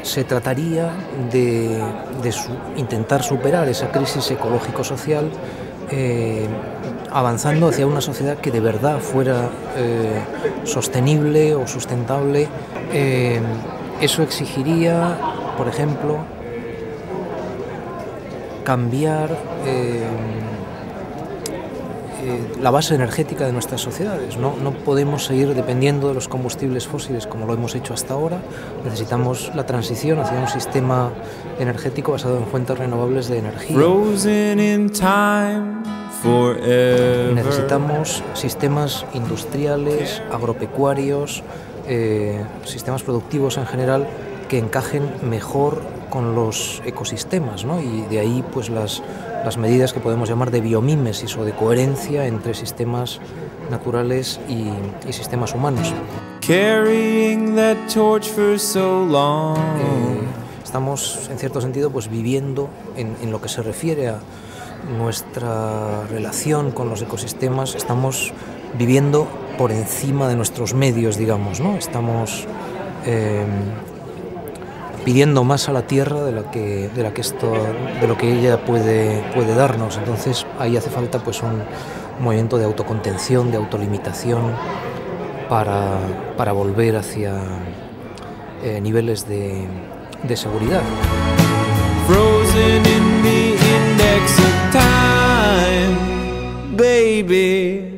se trataría de intentar superar esa crisis ecológico-social avanzando hacia una sociedad que de verdad fuera sostenible o sustentable. Eso exigiría, por ejemplo, cambiar la base energética de nuestras sociedades. No podemos seguir dependiendo de los combustibles fósiles como lo hemos hecho hasta ahora. Necesitamos la transición hacia un sistema energético basado en fuentes renovables de energía. Necesitamos sistemas industriales, agropecuarios, sistemas productivos en general que encajen mejor con los ecosistemas, ¿no? Y de ahí pues las medidas que podemos llamar de biomímesis o de coherencia entre sistemas naturales y sistemas humanos. Estamos en cierto sentido pues viviendo en lo que se refiere a nuestra relación con los ecosistemas, estamos viviendo por encima de nuestros medios, digamos, ¿no? Estamos pidiendo más a la tierra de lo que ella puede darnos. Entonces ahí hace falta pues un movimiento de autocontención, de autolimitación para volver hacia niveles de seguridad. Frozen in the index of time, baby.